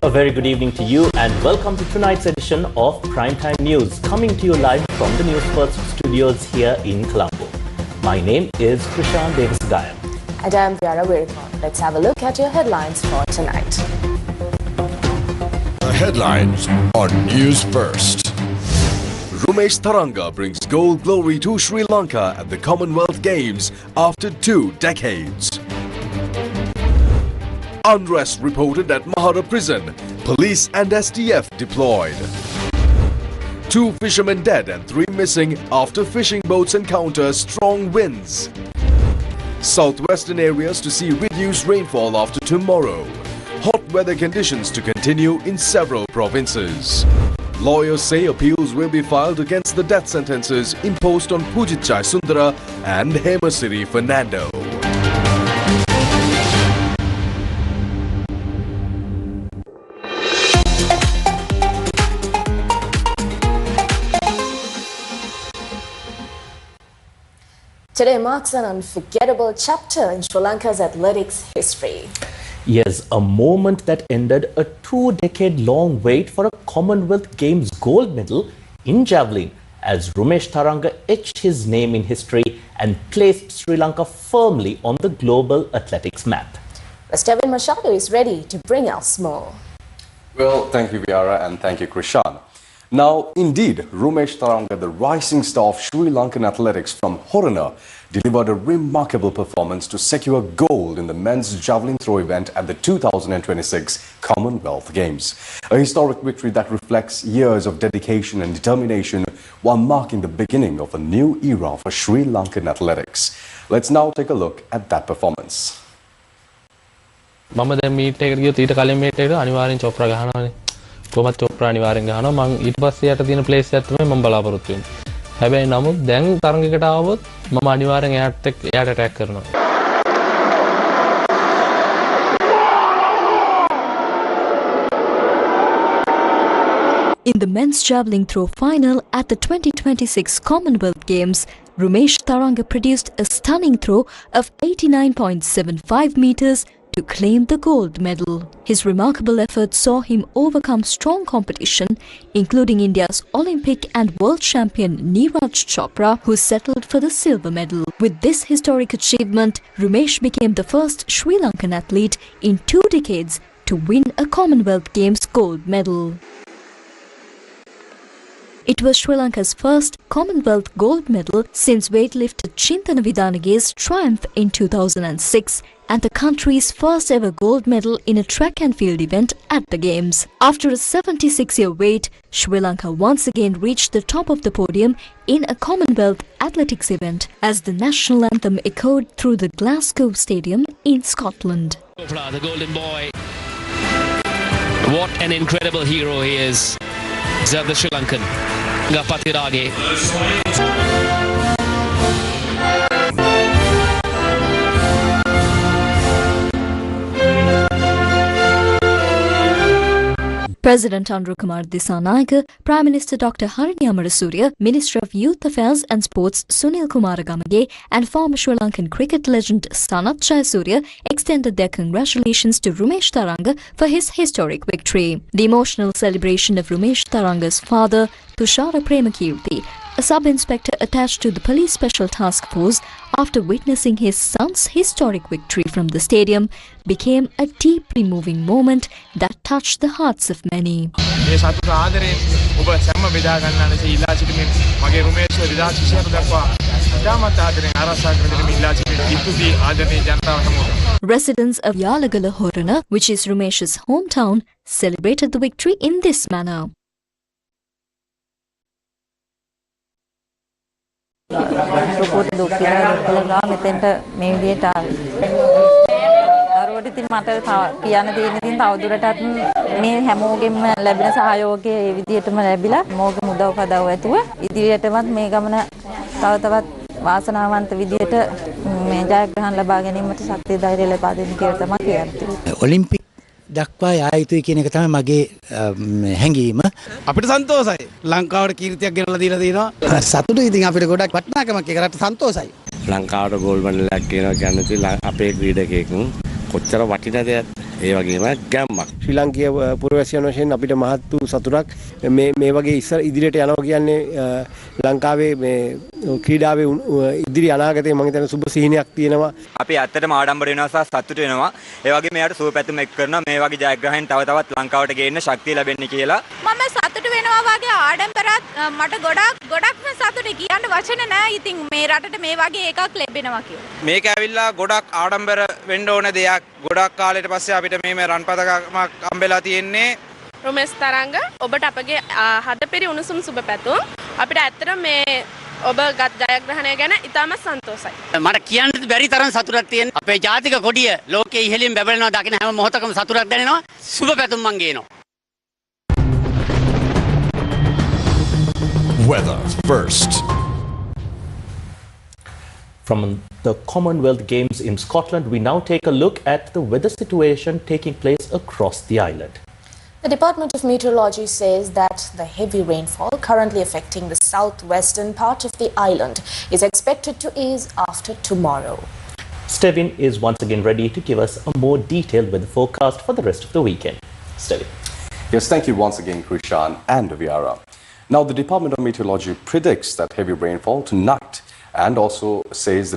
A very good evening to you and welcome to tonight's edition of Primetime News, coming to you live from the Newsfirst studios here in Colombo. My name is Krishan Devasagaya. And I am Mahara. Let's have a look at your headlines for tonight. The headlines on Newsfirst. Rumesh Tharanga brings gold glory to Sri Lanka at the Commonwealth Games after 2 decades. Unrest reported at Mahara prison. Police and STF deployed. 2 fishermen dead and 3 missing after fishing boats encounter strong winds. Southwestern areas to see reduced rainfall after tomorrow. Hot weather conditions to continue in several provinces. Lawyers say appeals will be filed against the death sentences imposed on Pujitchai Sundara and Hemasiri Fernando. Today marks an unforgettable chapter in Sri Lanka's athletics history. Yes, a moment that ended a 2-decade-long wait for a Commonwealth Games gold medal in javelin as Rumesh Tharanga etched his name in history and placed Sri Lanka firmly on the global athletics map. Steven Machado is ready to bring us more. Well, thank you, Viara, and thank you, Krishan. Now, indeed, Rumesh Tharanga, the rising star of Sri Lankan athletics from Horana, delivered a remarkable performance to secure gold in the men's javelin throw event at the 2026 Commonwealth Games. A historic victory that reflects years of dedication and determination while marking the beginning of a new era for Sri Lankan athletics. Let's now take a look at that performance. මම දැන් meet එකට ගියොත් ඊට කලින් meet එකට අනිවාර්යෙන් චොප්රා ගහනවානේ. කොහොමද චොප්රා අනිවාර්යෙන් ගහනවා. මම ඊට පස්සේ යට තියෙන ප්ලේස් එක තමයි මම බලාපොරොත්තු වෙන්නේ. හැබැයි නමුත් දැන් තරඟයකට ආවොත් මම අනිවාර්යෙන් එයාට ඇටැක් කරනවා. In the men's javelin throw final at the 2026 Commonwealth Games, Rumesh Tharanga produced a stunning throw of 89.75 meters to claim the gold medal. His remarkable effort saw him overcome strong competition, including India's Olympic and world champion Neeraj Chopra, who settled for the silver medal. With this historic achievement, Rumesh became the first Sri Lankan athlete in 2 decades to win a Commonwealth Games gold medal. It was Sri Lanka's first Commonwealth gold medal since weightlifter Chintana Vidanage's triumph in 2006 and the country's first ever gold medal in a track and field event at the Games. After a 76-year wait, Sri Lanka once again reached the top of the podium in a Commonwealth athletics event as the national anthem echoed through the Glasgow Stadium in Scotland. The golden boy. What an incredible hero he is. The Sri Lankan. Patirage. President Andrew Kumar Dissanayake, Prime Minister Dr. Harini Amarasuriya, Minister of Youth Affairs and Sports Sunil Kumar Gamage and former Sri Lankan cricket legend Sanath Jayasuriya extended their congratulations to Rumesh Tharanga for his historic victory. The emotional celebration of Rumesh Tharanga's father, Tushara Premakirti, a sub-inspector attached to the Police Special Task Force after witnessing his son's historic victory from the stadium, became a deeply moving moment that touched the hearts of many. Residents of Yalagala Horana, which is Rumesh's hometown, celebrated the victory in this manner. දරුවට ඉතින් මට කියන්න තියෙන ඉතින් තවදුරටත් මේ හැමෝගෙම ලැබෙන සහයෝගය ඒ විදිහටම ලැබිලා මොෝගෙ මුදව් පදව් ඇතුව ඉදිරියටමත් මේ ගමන තව තවත් වාසනාවන්ත විදිහට මේ ජයග්‍රහණ ලබා ගැනීමට ශක්තිය ධෛර්යය ලබා දෙන්න කියලා තමයි කියන්නේ. ඔලිම්පික් දක්වා යා යුතුයි කියන එක තමයි මගේ හැඟීම. අපිට සන්තෝෂයි. ලංකාවට කීර්තියක් ගෙනලා දීලා තියෙනවා. සතුටුයි ඉතින් අපිට ගොඩක් වටිනාකමක් ඒක රට සන්තෝෂයි. ලංකාවට ගෝල් මෙඩලයක් ගෙනලා ගන්න ඉතින් අපේ ක්‍රීඩකයෙක් කොච්චර වටින දෙයක් ඒ වගේම ගැම්මක්. ශ්‍රී ලංකීය පුරවැසියන් වශයෙන් අපිට මහත් වූ සතුටක් මේ වගේ ඉදිරියට යනවා කියන්නේ ලංකාවේ මේ ක්‍රීඩාවේ ඉදිරි අනාගතයේ මම හිතන්නේ සුබ සිහිනයක් තියෙනවා. අපි ඇත්තටම ආඩම්බර වෙනවා සහ සතුටු වෙනවා. ඒ වගේ මෙයාට සුබ පැතුම් එක් කරනවා මේ වගේ ජයග්‍රහණ තව තවත් ලංකාවට ගේන්න ශක්තිය ලැබෙන්නේ කියලා. මම සතුටු වෙනවා වගේ ආඩම්බරත් මට ගොඩක්ම සතුටුයි කියන්න වචන නෑ. ඉතින් මේ රටට මේ වගේ එකක් ලැබෙනවා කියලා. මේක ඇවිල්ලා ගොඩක් ආඩම්බර වෙන්න ඕන දෙයක්. ගොඩක් කාලෙට පස්සේ අපිට මේ රන් පදකමක් හම්බෙලා තියෙන්නේ. රුමේෂ් තරංග ඔබට අපගේ හදපිරි උණුසුම් සුබ පැතුම්. අපිට ඇත්තටම මේ ඔබ ගත් ජයග්‍රහණය ගැන ඉතාමත් සන්තෝෂයි. මට කියන්න බැරි තරම් සතුටක් තියෙන. අපේ ජාතික කොඩිය ලෝකයේ ඉහළින් බැබලෙනවා දකින්න හැම මොහොතකම සතුටක් දැනෙනවා. සුබ පැතුම් මං ගේනවා. Weather first. From the Commonwealth Games in Scotland, we now take a look at the weather situation taking place across the island. The Department of Meteorology says that the heavy rainfall currently affecting the southwestern part of the island is expected to ease after tomorrow. Stevin is once again ready to give us a more detailed weather forecast for the rest of the weekend. Stevin. Yes, thank you once again, Krishan and Viara. Now, the Department of Meteorology predicts that heavy rainfall tonight and also says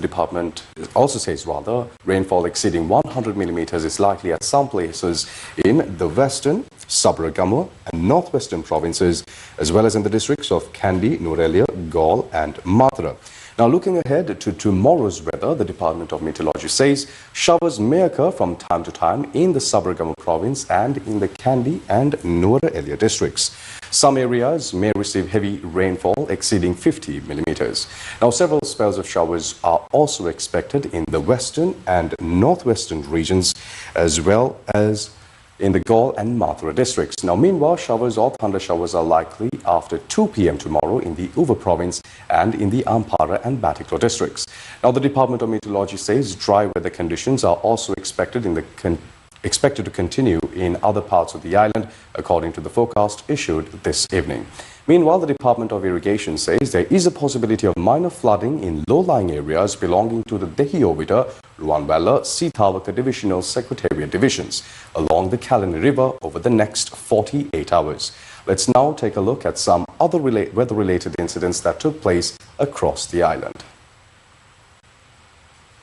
rainfall exceeding 100 millimeters is likely at some places in the western, Sabaragamuwa and northwestern provinces, as well as in the districts of Kandy, Nuwara, Galle and Mahara. Now, looking ahead to tomorrow's weather, the Department of Meteorology says showers may occur from time to time in the Sabaragamuwa province and in the Kandy and Nuwara districts. Some areas may receive heavy rainfall exceeding 50 millimeters. Now, several spells of showers are also expected in the western and northwestern regions, as well as in the Galle and Mahara districts. Now, meanwhile, showers or thunder showers are likely after 2 p.m. tomorrow in the Uva province and in the Ampara and Batiklo districts. Now, the Department of Meteorology says dry weather conditions are also expected to continue in other parts of the island, according to the forecast issued this evening. Meanwhile, the Department of Irrigation says there is a possibility of minor flooding in low-lying areas belonging to the Dehiovita, Ruanwala, Sithavaka Divisional Secretariat divisions along the Kalani River over the next 48 hours. Let's now take a look at some other weather-related incidents that took place across the island.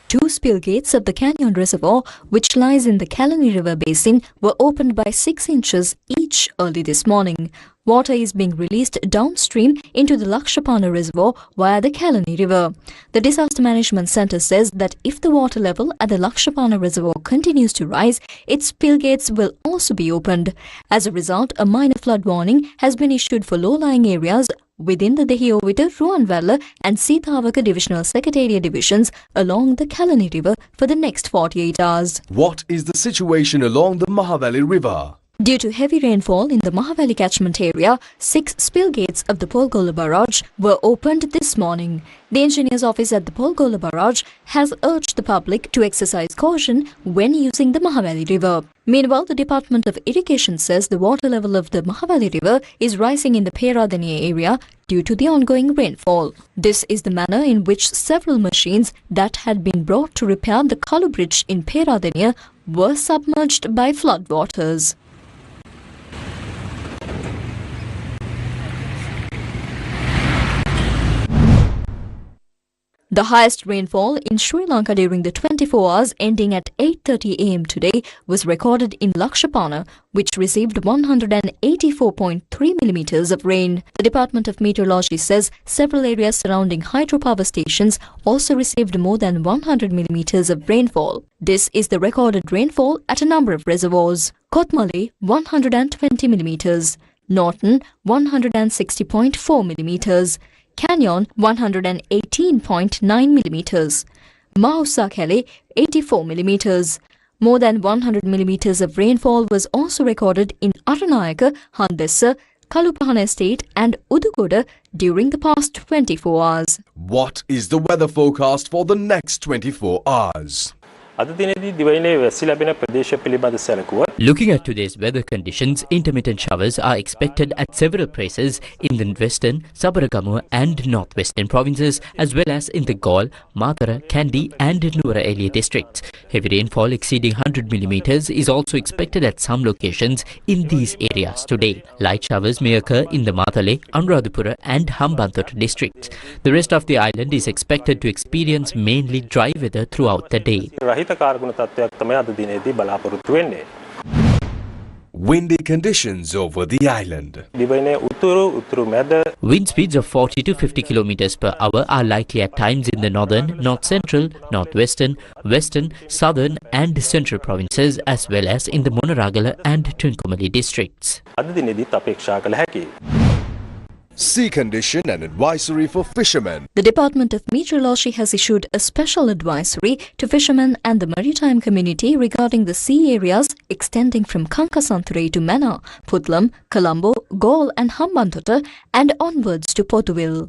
2 spill gates of the Canyon Reservoir, which lies in the Kalani River basin, were opened by 6 inches each early this morning. Water is being released downstream into the Lakshapana Reservoir via the Kalani River. The Disaster Management Centre says that if the water level at the Lakshapana Reservoir continues to rise, its spill gates will also be opened. As a result, a minor flood warning has been issued for low-lying areas within the Dehiovita, Ruanwala and Sithavaka Divisional Secretariat divisions along the Kalani River for the next 48 hours. What is the situation along the Mahavali River? Due to heavy rainfall in the Mahavali catchment area, 6 spill gates of the Polgola Barrage were opened this morning. The engineer's office at the Polgola Barrage has urged the public to exercise caution when using the Mahavali River. Meanwhile, the Department of Irrigation says the water level of the Mahavali River is rising in the Peradeniya area due to the ongoing rainfall. This is the manner in which several machines that had been brought to repair the Kalu Bridge in Peradeniya were submerged by floodwaters. The highest rainfall in Sri Lanka during the 24 hours ending at 8:30 am today was recorded in Lakshapana, which received 184.3 millimeters of rain. The Department of Meteorology says several areas surrounding hydropower stations also received more than 100 millimeters of rainfall. This is the recorded rainfall at a number of reservoirs. Kotmale 120 millimeters, Norton 160.4 millimeters, Canyon 118.9 millimeters, Mahusakele 84 millimeters. More than 100 millimeters of rainfall was also recorded in Aranayaka, Handessa, Kalupahana Estate and Udugoda during the past 24 hours. What is the weather forecast for the next 24 hours? Looking at today's weather conditions, intermittent showers are expected at several places in the western, Sabaragamuwa and northwestern provinces, as well as in the Galle, Mahara, Kandy and Nuwara Eliya districts. Heavy rainfall exceeding 100 millimeters is also expected at some locations in these areas today. Light showers may occur in the Matale, Anuradhapura and Hambantota districts. The rest of the island is expected to experience mainly dry weather throughout the day. Windy conditions over the island. Wind speeds of 40 to 50 kilometers per hour are likely at times in the northern, north central, northwestern, western, southern and central provinces, as well as in the Monaragala and Trincomalee districts. Sea condition and advisory for fishermen. The Department of Meteorology has issued a special advisory to fishermen and the maritime community regarding the sea areas extending from Kankasanthurei to Mana, Putlam, Colombo, Galle and Hambantota and onwards to Potuville.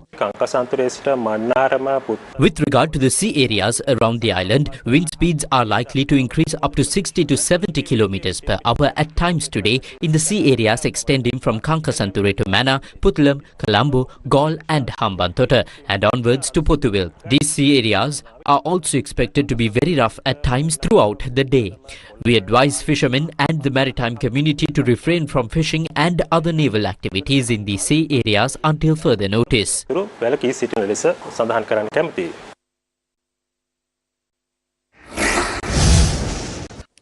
With regard to the sea areas around the island, wind speeds are likely to increase up to 60 to 70 kilometers per hour at times today in the sea areas extending from Kankasanthurei to Mana, Putlam, Colombo, Galle and Hambantota and onwards to Potuville. These sea areas are also expected to be very rough at times throughout the day. We advise fishermen and the maritime community to refrain from fishing and other naval activities in these sea areas until further notice.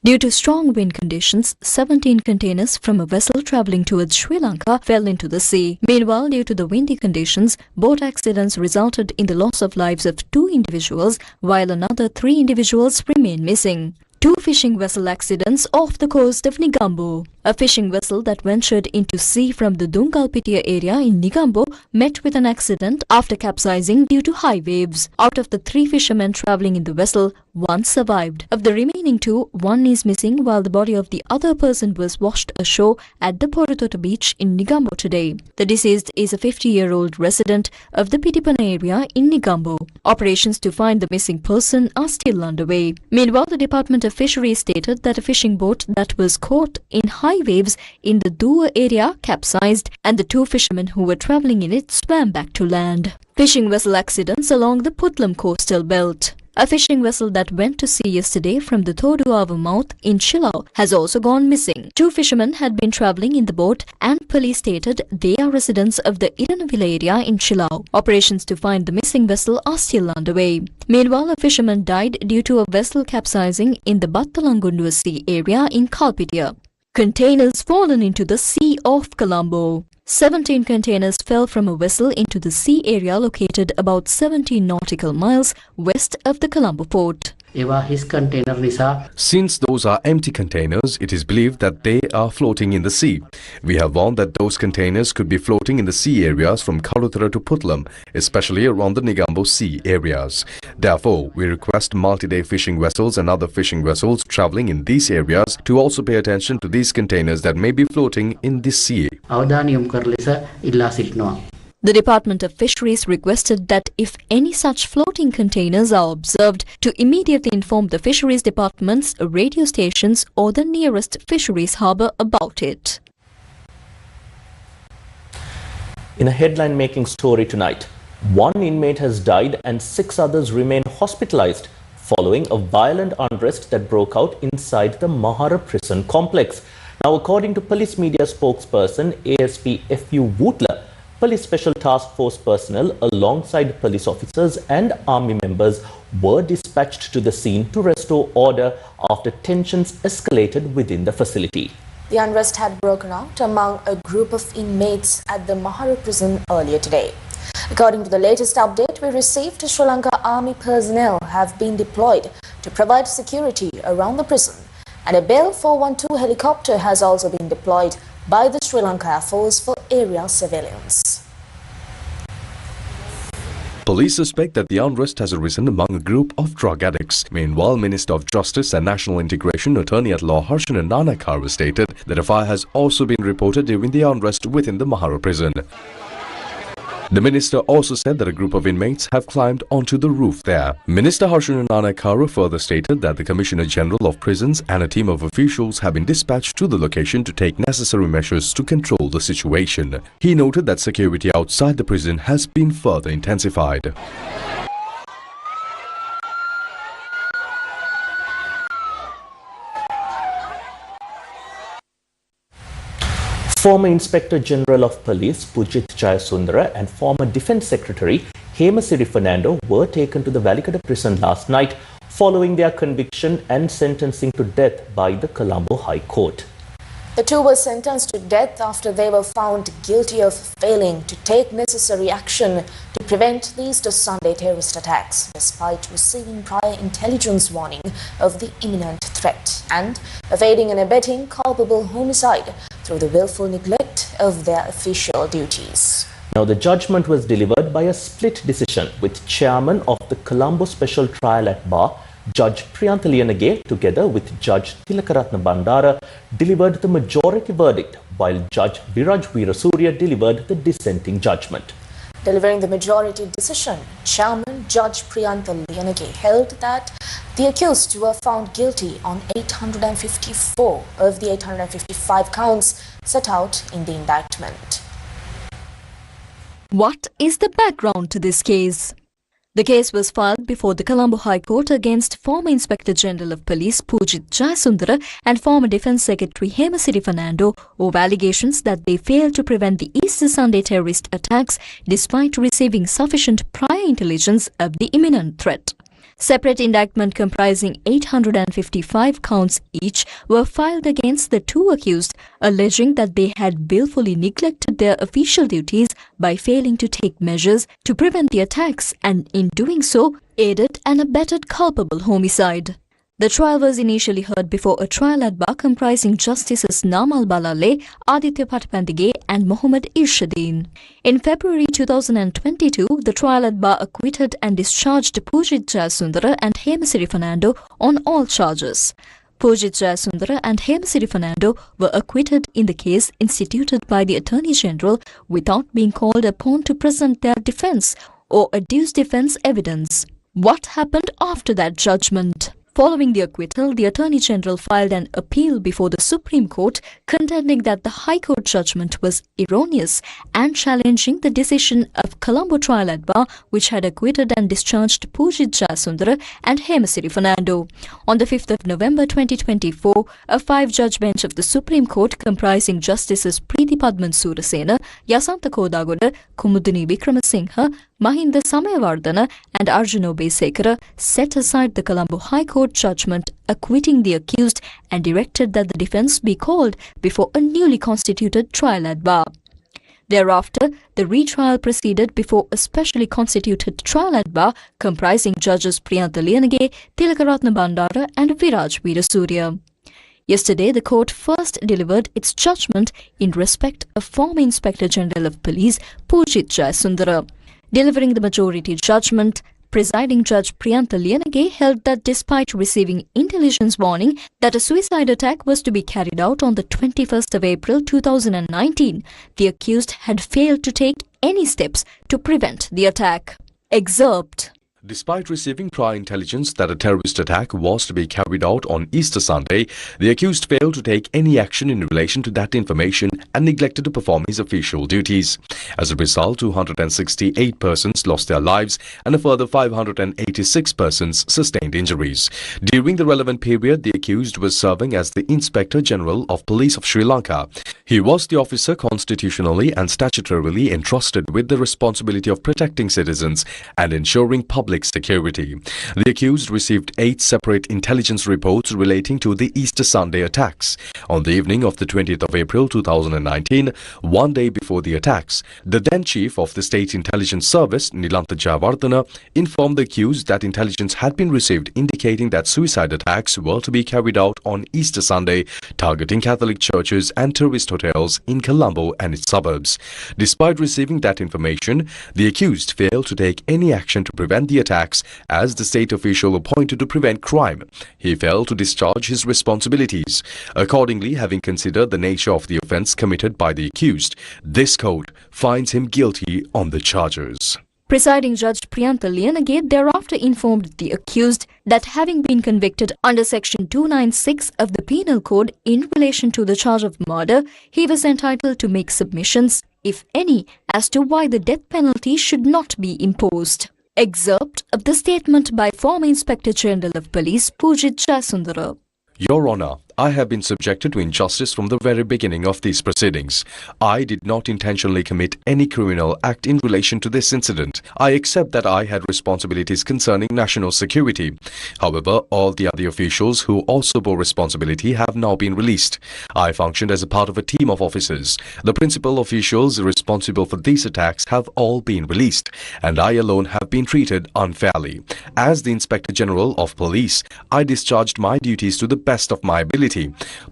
Due to strong wind conditions, 17 containers from a vessel travelling towards Sri Lanka fell into the sea. Meanwhile, due to the windy conditions, boat accidents resulted in the loss of lives of 2 individuals, while another 3 individuals remain missing. 2 fishing vessel accidents off the coast of Negombo. A fishing vessel that ventured into sea from the Dungalpitia area in Negombo met with an accident after capsizing due to high waves. Out of the 3 fishermen travelling in the vessel, 1 survived. Of the remaining 2, 1 is missing while the body of the other person was washed ashore at the Porotota beach in Negombo today. The deceased is a 50-year-old resident of the Pitipana area in Negombo. Operations to find the missing person are still underway. Meanwhile, the Department of Fisheries stated that a fishing boat that was caught in high waves in the Dua area capsized and the 2 fishermen who were travelling in it swam back to land. Fishing vessel accidents along the Putlam coastal belt. A fishing vessel that went to sea yesterday from the Thoduava mouth in Chilao has also gone missing. 2 fishermen had been travelling in the boat and police stated they are residents of the Iranavilla area in Chilao. Operations to find the missing vessel are still underway. Meanwhile, a fisherman died due to a vessel capsizing in the Battalangundua Sea area in Kalpitia. Containers fallen into the Sea off Colombo. 17 containers fell from a vessel into the sea area located about 17 nautical miles west of the Colombo port. Since those are empty containers, it is believed that they are floating in the sea. We have warned that those containers could be floating in the sea areas from Kaluthara to Putlam, especially around the Negombo Sea areas. Therefore, we request multi-day fishing vessels and other fishing vessels travelling in these areas to also pay attention to these containers that may be floating in this sea. The Department of Fisheries requested that if any such floating containers are observed, to immediately inform the Fisheries Department's radio stations or the nearest fisheries harbour about it. In a headline-making story tonight, 1 inmate has died and 6 others remain hospitalized following a violent unrest that broke out inside the Mahara prison complex. Now, according to police media spokesperson ASP F.U. Wootler, Police Special Task Force personnel alongside police officers and army members were dispatched to the scene to restore order after tensions escalated within the facility. The unrest had broken out among a group of inmates at the Mahara prison earlier today. According to the latest update we received, Sri Lanka Army personnel have been deployed to provide security around the prison, and a Bell 412 helicopter has also been deployed by the Sri Lanka Air Force for area surveillance. Police suspect that the unrest has arisen among a group of drug addicts. Meanwhile, Minister of Justice and National Integration Attorney at Law Harshana Nanakara stated that a fire has also been reported during the unrest within the Mahara prison. The minister also said that a group of inmates have climbed onto the roof there. Minister Mahara further stated that the Commissioner General of Prisons and a team of officials have been dispatched to the location to take necessary measures to control the situation. He noted that security outside the prison has been further intensified. Former Inspector General of Police Pujith Jayasundara and former Defence Secretary Hemasiri Fernando were taken to the Valikada prison last night following their conviction and sentencing to death by the Colombo High Court. The two were sentenced to death after they were found guilty of failing to take necessary action to prevent the Easter Sunday terrorist attacks, despite receiving prior intelligence warning of the imminent threat, and of aiding and abetting culpable homicide through the willful neglect of their official duties. Now, the judgment was delivered by a split decision, with Chairman of the Colombo Special Trial at Bar, Judge Priyantha Liyanage, together with Judge Tilakaratna Bandara, delivered the majority verdict, while Judge Viraj Weerasurya delivered the dissenting judgment. Delivering the majority decision, Chairman Judge Priyantha Liyanage held that the accused were found guilty on 854 of the 855 counts set out in the indictment. What is the background to this case? The case was filed before the Colombo High Court against former Inspector General of Police Pujith Jayasundara and former Defence Secretary Hemasiri Fernando over allegations that they failed to prevent the Easter Sunday terrorist attacks despite receiving sufficient prior intelligence of the imminent threat. Separate indictment comprising 855 counts each were filed against the two accused, alleging that they had willfully neglected their official duties by failing to take measures to prevent the attacks and, in doing so, aided and abetted culpable homicide. The trial was initially heard before a trial at bar comprising Justices Namal Balale, Aditya Patpandige and Mohammad Irshadeen. In February 2022, the trial at bar acquitted and discharged Pujith Jayasundara and Hemasiri Fernando on all charges. Pujith Jayasundara and Hemasiri Fernando were acquitted in the case instituted by the Attorney General without being called upon to present their defence or adduce defence evidence. What happened after that judgment? Following the acquittal, the Attorney General filed an appeal before the Supreme Court contending that the High Court judgment was erroneous and challenging the decision of Colombo Trial at Bar, which had acquitted and discharged Pujith Jayasundara and Hemasiri Fernando. On the 5th of November 2024, a five-judge bench of the Supreme Court comprising Justices Preeti Padman Surasena, Yasantha Kodagoda, Kumudini Wickramasinghe, Mahinda Samayawardana and Arjuna Besekara set aside the Colombo High Court judgment acquitting the accused and directed that the defence be called before a newly constituted trial at bar. Thereafter, the retrial proceeded before a specially constituted trial at bar comprising Judges Priyantha Liyanage, Tilakaratna Bandara and Viraj Weerasurya. Yesterday, the court first delivered its judgment in respect of former Inspector General of Police Pujith Jayasundara. Delivering the majority judgment, Presiding Judge Priyantha Liyanage held that despite receiving intelligence warning that a suicide attack was to be carried out on the 21st of April 2019, the accused had failed to take any steps to prevent the attack. Excerpt. Despite receiving prior intelligence that a terrorist attack was to be carried out on Easter Sunday, the accused failed to take any action in relation to that information and neglected to perform his official duties. As a result, 268 persons lost their lives and a further 586 persons sustained injuries. During the relevant period, the accused was serving as the Inspector General of Police of Sri Lanka. He was the officer constitutionally and statutorily entrusted with the responsibility of protecting citizens and ensuring public security. The accused received 8 separate intelligence reports relating to the Easter Sunday attacks. On the evening of the 20th of April 2019, one day before the attacks, the then Chief of the State Intelligence Service, Nilantha Jayawardena, informed the accused that intelligence had been received indicating that suicide attacks were to be carried out on Easter Sunday, targeting Catholic churches and tourist hotels in Colombo and its suburbs. Despite receiving that information, the accused failed to take any action to prevent the attacks as the state official appointed to prevent crime. He failed to discharge his responsibilities. Accordingly, having considered the nature of the offence committed by the accused, this court finds him guilty on the charges. Presiding Judge Priyantha Liyanage thereafter informed the accused that having been convicted under Section 296 of the Penal Code in relation to the charge of murder, he was entitled to make submissions, if any, as to why the death penalty should not be imposed. Excerpt of the statement by former Inspector General of Police Pujit Jayasundara. Your Honour, I have been subjected to injustice from the very beginning of these proceedings. I did not intentionally commit any criminal act in relation to this incident. I accept that I had responsibilities concerning national security. However, all the other officials who also bore responsibility have now been released. I functioned as a part of a team of officers. The principal officials responsible for these attacks have all been released, and I alone have been treated unfairly. As the Inspector General of Police, I discharged my duties to the best of my ability.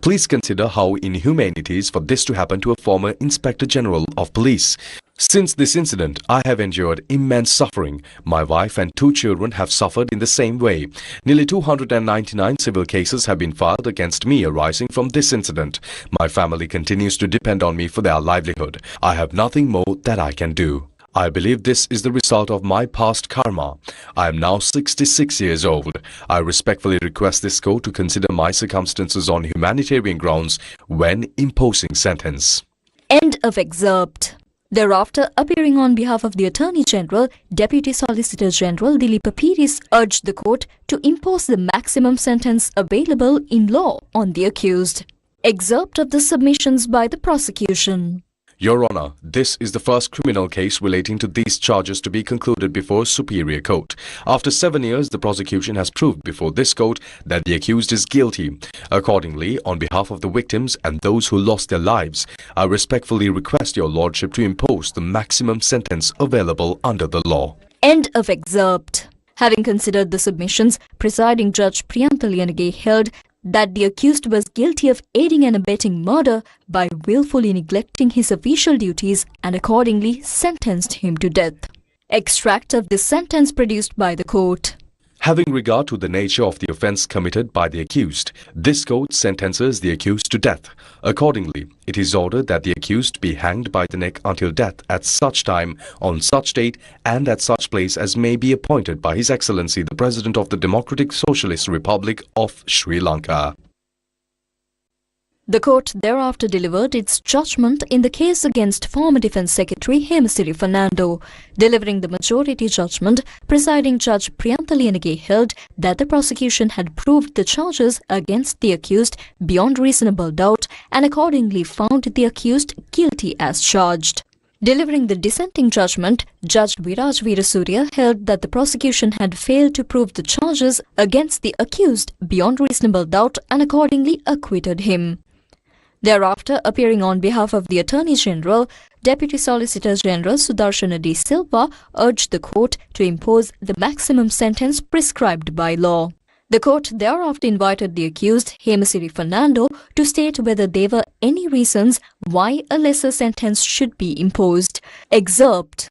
Please consider how inhumane it is for this to happen to a former Inspector General of Police. Since this incident, I have endured immense suffering. My wife and 2 children have suffered in the same way. Nearly 299 civil cases have been filed against me arising from this incident. My family continues to depend on me for their livelihood. I have nothing more that I can do. I believe this is the result of my past karma. I am now 66 years old. I respectfully request this court to consider my circumstances on humanitarian grounds when imposing sentence. End of excerpt. Thereafter, appearing on behalf of the Attorney General, Deputy Solicitor General Dilip Piris urged the court to impose the maximum sentence available in law on the accused. Excerpt of the submissions by the prosecution. Your Honour, this is the first criminal case relating to these charges to be concluded before Superior Court. After 7 years, the prosecution has proved before this court that the accused is guilty. Accordingly, on behalf of the victims and those who lost their lives, I respectfully request your Lordship to impose the maximum sentence available under the law. End of excerpt. Having considered the submissions, Presiding Judge Priyantha Liyanage held that the accused was guilty of aiding and abetting murder by willfully neglecting his official duties and accordingly sentenced him to death. Extract of this sentence produced by the court. Having regard to the nature of the offence committed by the accused, this court sentences the accused to death. Accordingly, it is ordered that the accused be hanged by the neck until death at such time, on such date, and at such place as may be appointed by His Excellency the President of the Democratic Socialist Republic of Sri Lanka. The court thereafter delivered its judgment in the case against former Defence Secretary Hemasiri Fernando. Delivering the majority judgment, Presiding Judge Priyantha Liyanage held that the prosecution had proved the charges against the accused beyond reasonable doubt and accordingly found the accused guilty as charged. Delivering the dissenting judgment, Judge Viraj Veerasurya held that the prosecution had failed to prove the charges against the accused beyond reasonable doubt and accordingly acquitted him. Thereafter, appearing on behalf of the Attorney General, Deputy Solicitor General Sudarshana D. Silva urged the court to impose the maximum sentence prescribed by law. The court thereafter invited the accused, Hemasiri Fernando, to state whether there were any reasons why a lesser sentence should be imposed. Excerpt.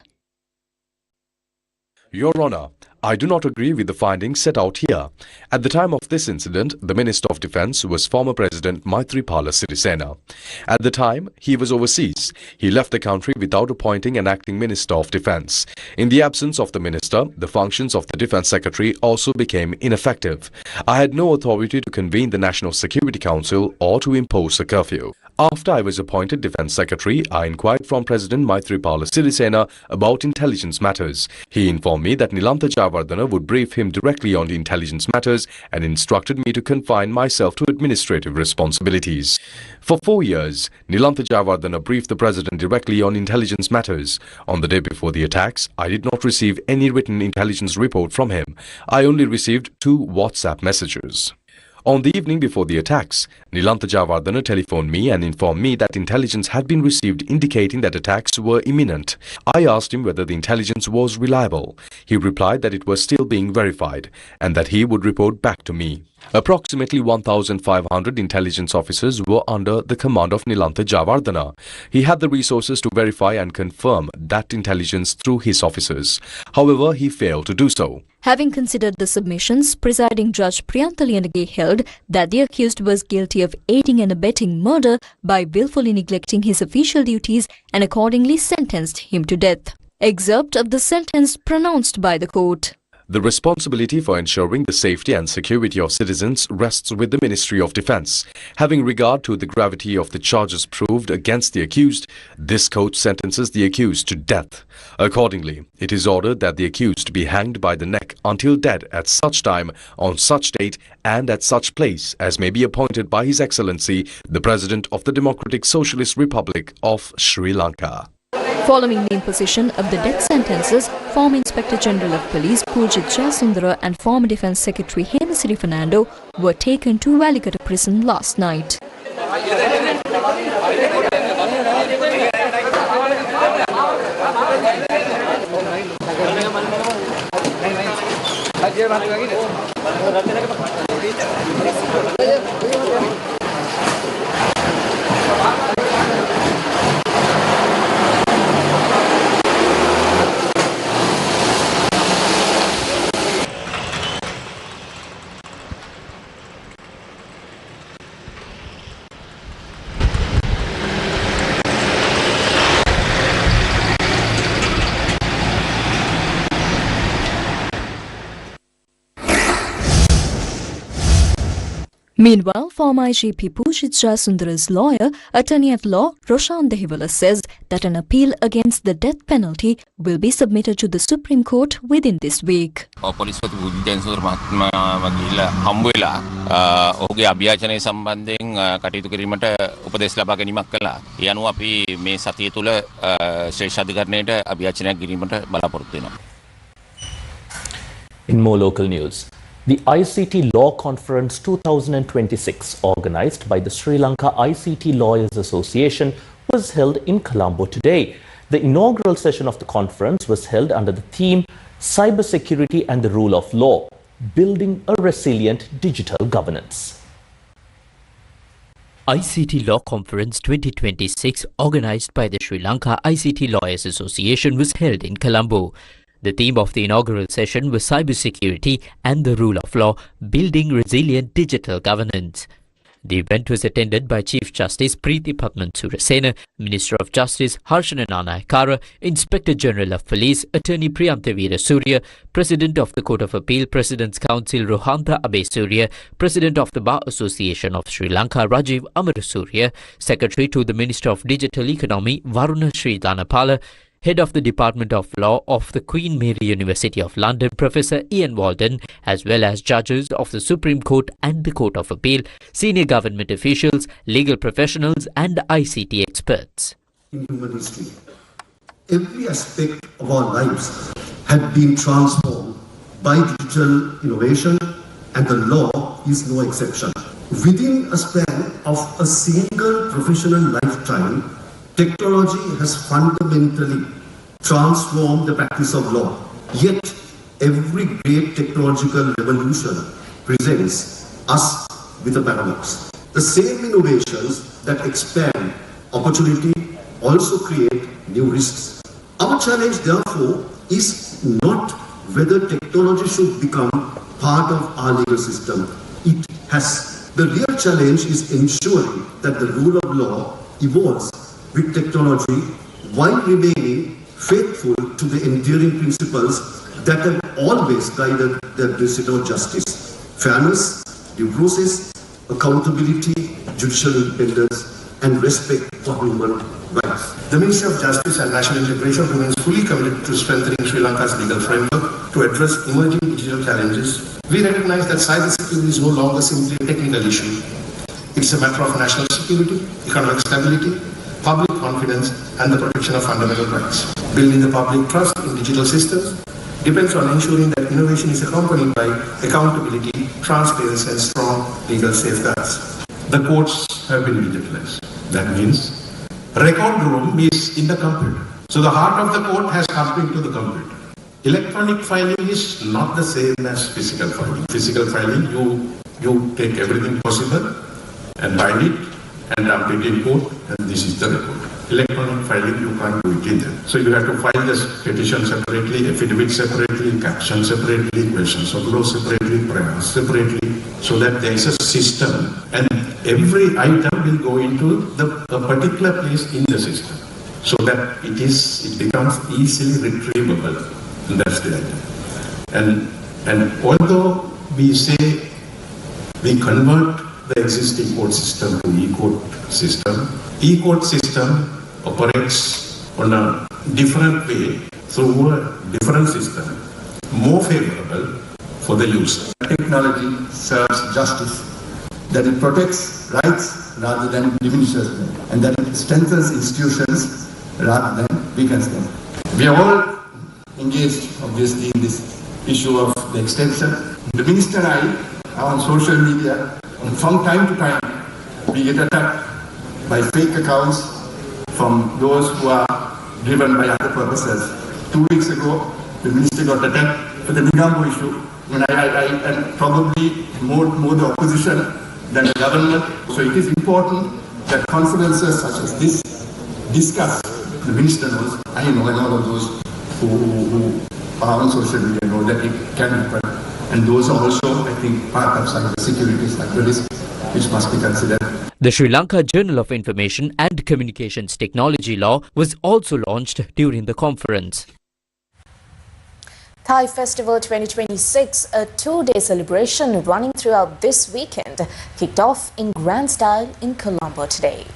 Your Honour, I do not agree with the findings set out here. At the time of this incident, the Minister of Defence was former President Maithripala Sirisena. At the time, he was overseas. He left the country without appointing an acting Minister of Defence. In the absence of the Minister, the functions of the Defence Secretary also became ineffective. I had no authority to convene the National Security Council or to impose a curfew. After I was appointed Defence Secretary, I inquired from President Maithripala Sirisena about intelligence matters. He informed me that Nilantha Jayawardena would brief him directly on the intelligence matters and instructed me to confine myself to administrative responsibilities. For 4 years, Nilantha Jayawardena briefed the President directly on intelligence matters. On the day before the attacks, I did not receive any written intelligence report from him. I only received 2 WhatsApp messages. On the evening before the attacks, Nilantha Jayawardena telephoned me and informed me that intelligence had been received indicating that attacks were imminent. I asked him whether the intelligence was reliable. He replied that it was still being verified and that he would report back to me. Approximately 1,500 intelligence officers were under the command of Nilantha Javardhana. He had the resources to verify and confirm that intelligence through his officers. However, he failed to do so. Having considered the submissions, presiding judge Priyantha Liyanage held that the accused was guilty of aiding and abetting murder by willfully neglecting his official duties and accordingly sentenced him to death. Excerpt of the sentence pronounced by the court. The responsibility for ensuring the safety and security of citizens rests with the Ministry of Defence. Having regard to the gravity of the charges proved against the accused, this court sentences the accused to death. Accordingly, it is ordered that the accused be hanged by the neck until dead at such time, on such date, and at such place as may be appointed by His Excellency, the President of the Democratic Socialist Republic of Sri Lanka. Following the imposition of the death sentences, former Inspector General of Police Pujit Jayasundara and former Defence Secretary Hemasiri Fernando were taken to Walikata prison last night. Meanwhile, former IGP Pujit Jayasundara's lawyer, attorney at law Roshan Dehiwala says that an appeal against the death penalty will be submitted to the Supreme Court within this week. පොලිස්පති පූජිත ජයසූරිය මහත්මයාව ගිහිල්ලා හම්බ වෙලා ඔහුගේ අභ්‍යාචනය සම්බන්ධයෙන් කටයුතු කිරීමට උපදෙස් ලබා ගැනීමක් කළා. ඒ අනුව අපි මේ සතිය තුල ශ්‍රේෂ්ඨ අධිකරණයට අභ්‍යාචනයක් කිරීමට බලාපොරොත්තු වෙනවා. In more local news, the ICT Law Conference 2026, organized by the Sri Lanka ICT Lawyers Association, was held in Colombo today. The inaugural session of the conference was held under the theme Cybersecurity and the Rule of Law, Building a Resilient Digital Governance. ICT Law Conference 2026, organized by the Sri Lanka ICT Lawyers Association, was held in Colombo. The theme of the inaugural session was Cybersecurity and the Rule of Law, Building Resilient Digital Governance. The event was attended by Chief Justice Preeti Padman Surasena, Minister of Justice Harshana Nanayakara, Inspector General of Police Attorney Priyantha Veerasurya, President of the Court of Appeal President's Council Rohantha Abesurya, President of the Bar Association of Sri Lanka Rajiv Amarasuriya, Secretary to the Minister of Digital Economy Varuna Sri Dhanapala, Head of the Department of Law of the Queen Mary University of London, Professor Ian Walden, as well as judges of the Supreme Court and the Court of Appeal, senior government officials, legal professionals and ICT experts. In human history, every aspect of our lives had been transformed by digital innovation, and the law is no exception. Within a span of a single professional lifetime, technology has fundamentally transformed the practice of law. Yet, every great technological revolution presents us with a paradox. The same innovations that expand opportunity also create new risks. Our challenge, therefore, is not whether technology should become part of our legal system. It has. The real challenge is ensuring that the rule of law evolves with technology while remaining faithful to the enduring principles that have always guided the administration of justice: fairness, due process, accountability, judicial independence, and respect for human rights. The Ministry of Justice and National Integration remains fully committed to strengthening Sri Lanka's legal framework to address emerging digital challenges. We recognize that cybersecurity is no longer simply a technical issue. It's a matter of national security, economic stability, public confidence, and the protection of fundamental rights. Building the public trust in digital systems depends on ensuring that innovation is accompanied by accountability, transparency, and strong legal safeguards. The courts have been digitalized. That means record room is in the computer. So the heart of the court has come into the computer. Electronic filing is not the same as physical filing. Physical filing, you You take everything possible and bind it and dump it in court, and this is the report. Electronic filing, you can't do it in there. So you have to file this petition separately, affidavit separately, caption separately, questions of law separately, prayers separately, so that there is a system, and every item will go into a particular place in the system, so that it becomes easily retrievable, and that's the item. And although we say we convert the existing court system to e-court system operates on a different way through a different system, more favorable for the user. Technology serves justice, that it protects rights rather than diminishes them, and that it strengthens institutions rather than weakens them. We are all engaged, obviously, in this issue of the extension. The Minister and I are on social media, and from time to time we get attacked by fake accounts from those who are driven by other purposes. 2 weeks ago, the Minister got attacked for the Migambo issue, and probably more the opposition than the government. So it is important that conferences such as this discuss. The Minister knows, I know, and all of those who are on social media know that it can happen. And those are also, I think, part of cyber security, cyber risk, which must be considered. The Sri Lanka Journal of Information and Communications Technology Law was also launched during the conference. Thai Festival 2026, a 2-day celebration running throughout this weekend, kicked off in grand style in Colombo today.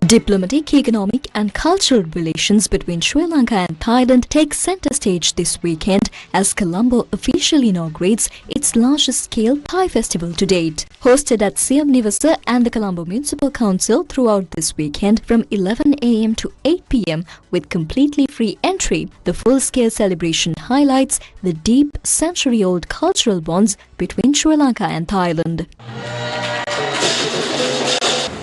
Diplomatic, economic and cultural relations between Sri Lanka and Thailand take centre stage this weekend as Colombo officially inaugurates its largest scale Thai festival to date. Hosted at Siam Nivasa and the Colombo Municipal Council throughout this weekend from 11 a.m. to 8 p.m. with completely free entry, the full-scale celebration highlights the deep century-old cultural bonds between Sri Lanka and Thailand.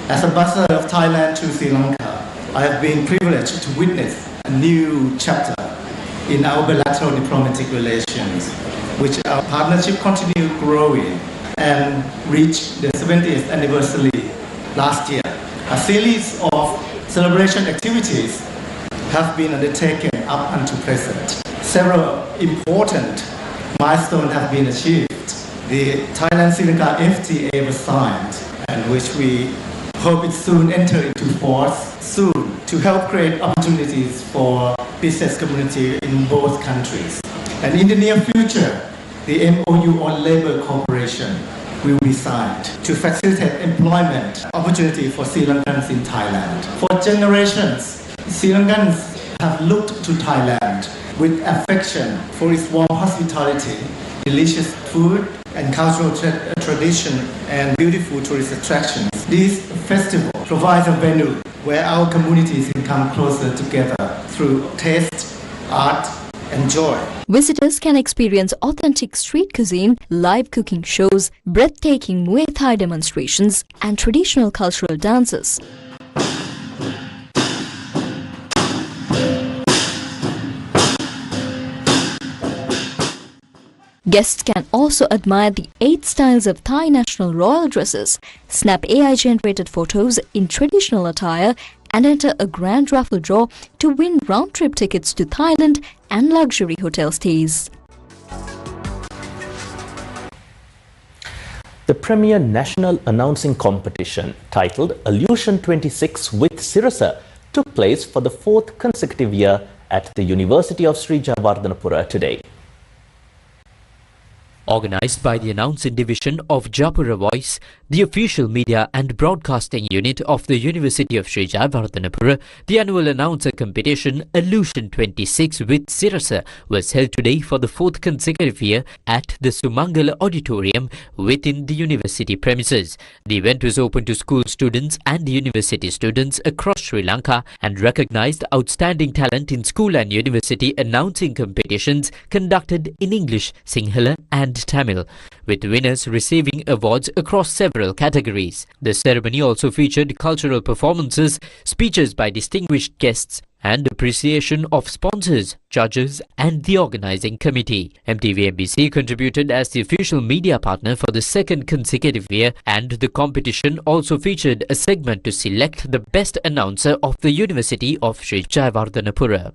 As ambassador of Thailand to Sri Lanka, I have been privileged to witness a new chapter in our bilateral diplomatic relations, which our partnership continued growing and reached the 70th anniversary last year. A series of celebration activities have been undertaken up until present. Several important milestones have been achieved. The Thailand-Sri Lanka FTA was signed, and which we hope it soon enter into force soon to help create opportunities for business community in both countries. And in the near future, the MOU on labor cooperation will be signed to facilitate employment opportunity for Sri Lankans in Thailand. For generations, Sri Lankans have looked to Thailand with affection for its warm hospitality, delicious food, and cultural tradition and beautiful tourist attractions. This festival provides a venue where our communities can come closer together through taste, art, and joy. Visitors can experience authentic street cuisine, live cooking shows, breathtaking Muay Thai demonstrations, and traditional cultural dances. Guests can also admire the 8 styles of Thai national royal dresses, snap AI-generated photos in traditional attire, and enter a grand raffle draw to win round-trip tickets to Thailand and luxury hotel stays. The premier national announcing competition, titled Illusion 26 with Sirasa, took place for the 4th consecutive year at the University of Sri Jayawardenepura today. Organised by the Announcing Division of Japura Voice, the official media and broadcasting unit of the University of Sri Jayawardenepura, the annual announcer competition Illusion 26 with Sirasa was held today for the 4th consecutive year at the Sumangala Auditorium within the university premises. The event was open to school students and university students across Sri Lanka and recognised outstanding talent in school and university announcing competitions conducted in English, Sinhala and and Tamil, with winners receiving awards across several categories. The ceremony also featured cultural performances, speeches by distinguished guests, and appreciation of sponsors, judges and the organising committee. MTV MBC contributed as the official media partner for the second consecutive year, and the competition also featured a segment to select the best announcer of the University of Sri Jayawardhanapura.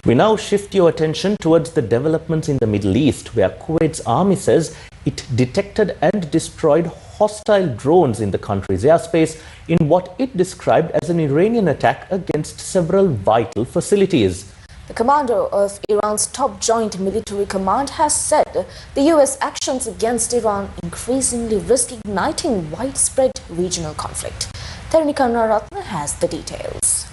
We now shift your attention towards the developments in the Middle East, where Kuwait's army says it detected and destroyed hostile drones in the country's airspace in what it described as an Iranian attack against several vital facilities. The commander of Iran's top joint military command has said the US actions against Iran increasingly risk igniting widespread regional conflict. Tharnika Naratna has the details.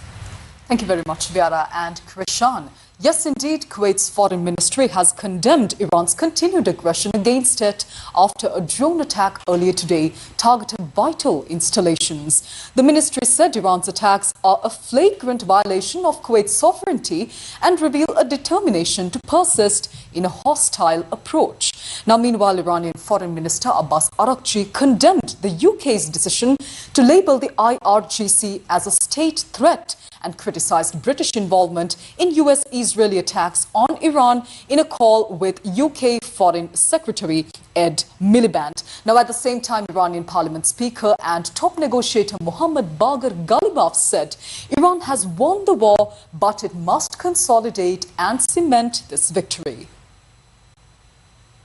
Thank you very much, Viara and Krishan. Yes, indeed, Kuwait's foreign ministry has condemned Iran's continued aggression against it after a drone attack earlier today targeted vital installations. The ministry said Iran's attacks are a flagrant violation of Kuwait's sovereignty and reveal a determination to persist in a hostile approach. Now, meanwhile, Iranian Foreign Minister Abbas Araghchi condemned the UK's decision to label the IRGC as a state threat and criticized British involvement in US-Israeli attacks on Iran in a call with UK Foreign Secretary Ed Miliband. Now, at the same time, Iranian Parliament Speaker and top negotiator Mohammad Bagher Ghalibaf said Iran has won the war, but it must consolidate and cement this victory.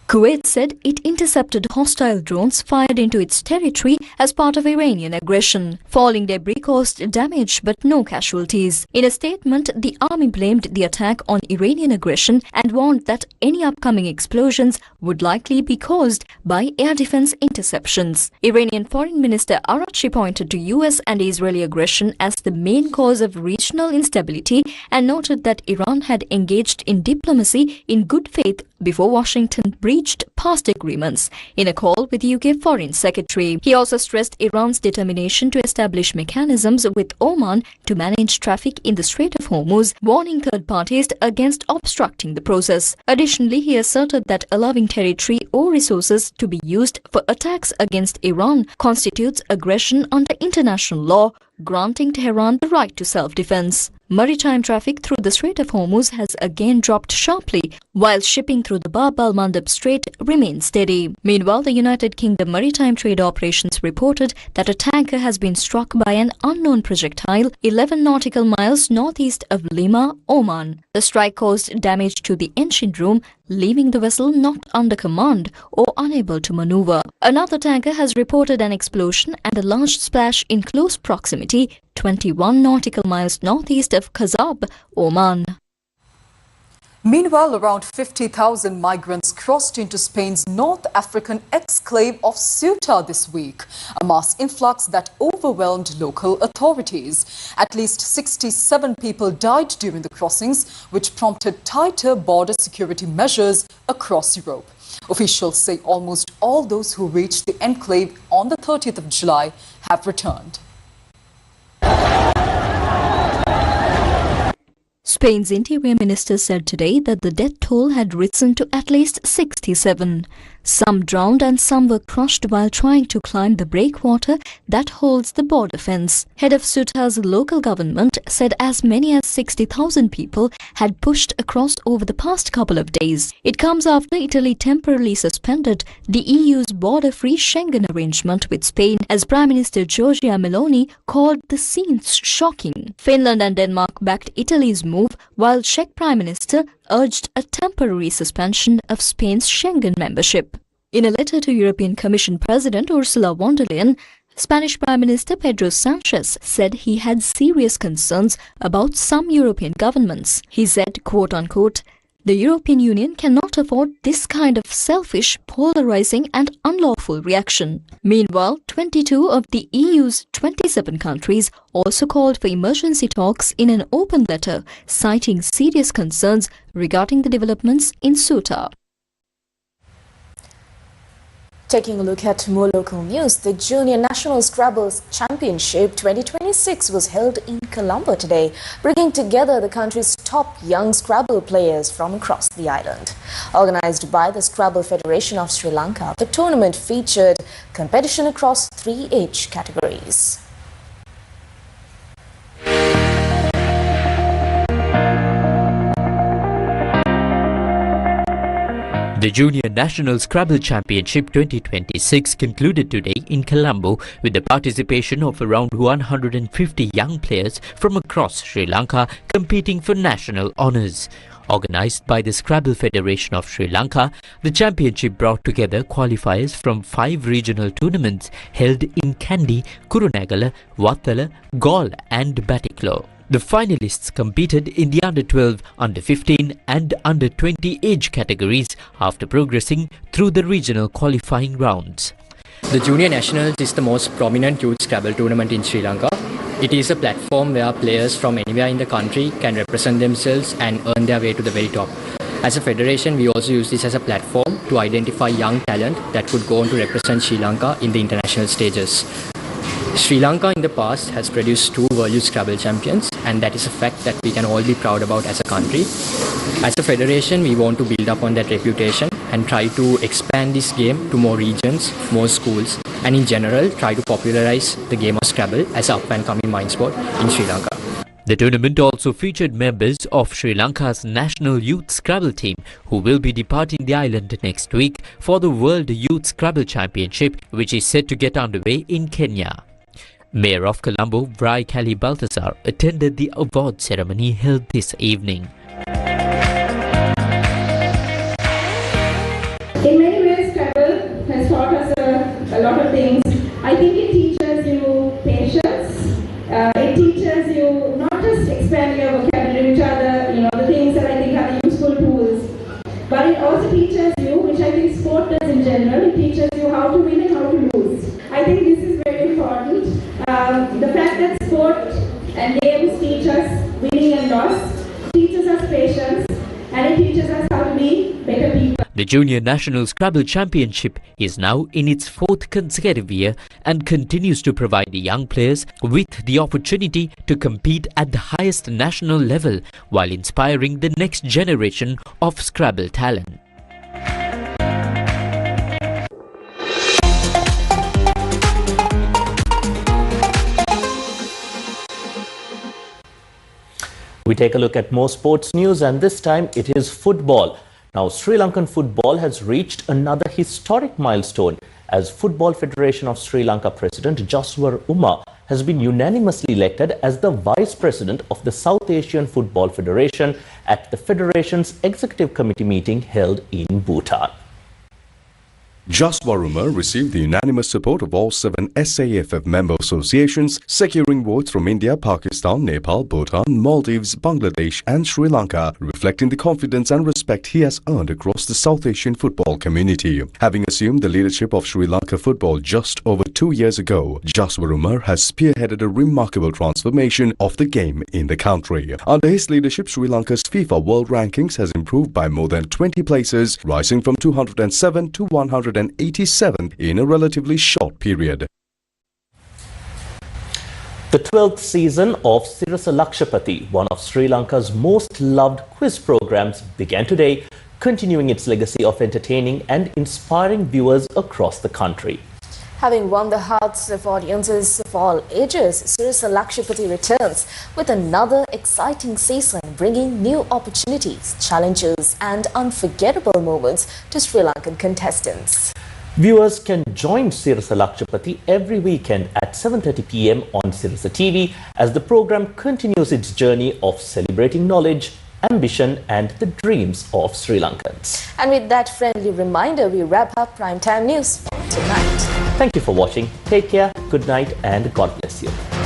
Kuwait said it intercepted hostile drones fired into its territory as part of Iranian aggression. Falling debris caused damage but no casualties. In a statement, the army blamed the attack on Iranian aggression and warned that any upcoming explosions would likely be caused by air defense interceptions. Iranian Foreign Minister Araghchi pointed to US and Israeli aggression as the main cause of regional instability and noted that Iran had engaged in diplomacy in good faith before Washington breached past agreements in a call with UK Foreign Secretary. He also stressed Iran's determination to establish mechanisms with Oman to manage traffic in the Strait of Hormuz, warning third parties against obstructing the process. Additionally, he asserted that allowing territory or resources to be used for attacks against Iran constitutes aggression under international law, granting Tehran the right to self-defense. Maritime traffic through the Strait of Hormuz has again dropped sharply, while shipping through the Bab al-Mandab Strait remains steady. Meanwhile, the United Kingdom Maritime Trade Operations reported that a tanker has been struck by an unknown projectile 11 nautical miles northeast of Lima, Oman. The strike caused damage to the engine room, leaving the vessel not under command or unable to maneuver. Another tanker has reported an explosion and a large splash in close proximity, 21 nautical miles northeast of Kazab, Oman. Meanwhile, around 50,000 migrants crossed into Spain's North African exclave of Ceuta this week, a mass influx that overwhelmed local authorities. At least 67 people died during the crossings, which prompted tighter border security measures across Europe. Officials say almost all those who reached the enclave on the 30th of July have returned. Spain's interior minister said today that the death toll had risen to at least 67. Some drowned and some were crushed while trying to climb the breakwater that holds the border fence. Head of Ceuta's local government said as many as 60,000 people had pushed across over the past couple of days. It comes after Italy temporarily suspended the EU's border-free Schengen arrangement with Spain, as Prime Minister Giorgia Meloni called the scenes shocking. Finland and Denmark backed Italy's move, while Czech Prime Minister urged a temporary suspension of Spain's Schengen membership. In a letter to European Commission President Ursula von der Leyen, Spanish Prime Minister Pedro Sanchez said he had serious concerns about some European governments. He said, quote-unquote, The European Union cannot afford this kind of selfish, polarizing and unlawful reaction. Meanwhile, 22 of the EU's 27 countries also called for emergency talks in an open letter, citing serious concerns regarding the developments in Ceuta. Taking a look at more local news, the Junior National Scrabble Championship 2026 was held in Colombo today, bringing together the country's top young Scrabble players from across the island. Organized by the Scrabble Federation of Sri Lanka, the tournament featured competition across 3 age categories. The Junior National Scrabble Championship 2026 concluded today in Colombo with the participation of around 150 young players from across Sri Lanka competing for national honours. Organised by the Scrabble Federation of Sri Lanka, the championship brought together qualifiers from 5 regional tournaments held in Kandy, Kurunegala, Wattala, Galle and Batticaloa. The finalists competed in the under-12, under-15 and under-20 age categories after progressing through the regional qualifying rounds. The Junior Nationals is the most prominent youth Scrabble tournament in Sri Lanka. It is a platform where players from anywhere in the country can represent themselves and earn their way to the very top. As a federation, we also use this as a platform to identify young talent that could go on to represent Sri Lanka in the international stages. Sri Lanka in the past has produced 2 World Youth Scrabble champions, and that is a fact that we can all be proud about as a country. As a federation, we want to build up on that reputation and try to expand this game to more regions, more schools, and in general try to popularize the game of Scrabble as an up-and-coming mind sport in Sri Lanka. The tournament also featured members of Sri Lanka's national youth Scrabble team who will be departing the island next week for the World Youth Scrabble Championship, which is set to get underway in Kenya. Mayor of Colombo, Brai Kali Balthazar, attended the award ceremony held this evening. In many ways, Scrabble has taught us a lot of things. I think it teaches you patience. It teaches you not just expand your vocabulary, which are the things that I think are the useful tools, but it also teaches you, which I think sport does in general, it teaches you how to win and how to lose. I think this is very important. The fact that sport and games teach us winning and loss, teaches us patience, and it teaches us how to be better people. The Junior National Scrabble Championship is now in its 4th consecutive year and continues to provide the young players with the opportunity to compete at the highest national level while inspiring the next generation of Scrabble talent. We take a look at more sports news, and this time it is football. Now, Sri Lankan football has reached another historic milestone as Football Federation of Sri Lanka President Jaswar Uma has been unanimously elected as the Vice President of the South Asian Football Federation at the Federation's Executive Committee meeting held in Bhutan. Jaswar Uma received the unanimous support of all 7 SAFF member associations, securing votes from India, Pakistan, Nepal, Bhutan, Maldives, Bangladesh and Sri Lanka, reflecting the confidence and respect he has earned across the South Asian football community. Having assumed the leadership of Sri Lanka football just over 2 years ago, Jaswar Uma has spearheaded a remarkable transformation of the game in the country. Under his leadership, Sri Lanka's FIFA World Rankings has improved by more than 20 places, rising from 207 to 187 in a relatively short period. The 12th season of Sirasa Lakshapati, one of Sri Lanka's most loved quiz programs, began today, continuing its legacy of entertaining and inspiring viewers across the country. Having won the hearts of audiences of all ages, Sirasa Lakshapati returns with another exciting season, bringing new opportunities, challenges and unforgettable moments to Sri Lankan contestants. Viewers can join Sirasa Lakshapati every weekend at 7:30 p.m. on Sirasa TV as the program continues its journey of celebrating knowledge, ambition and the dreams of Sri Lankans. And with that friendly reminder, we wrap up Primetime News for tonight. Thank you for watching. Take care, good night and God bless you.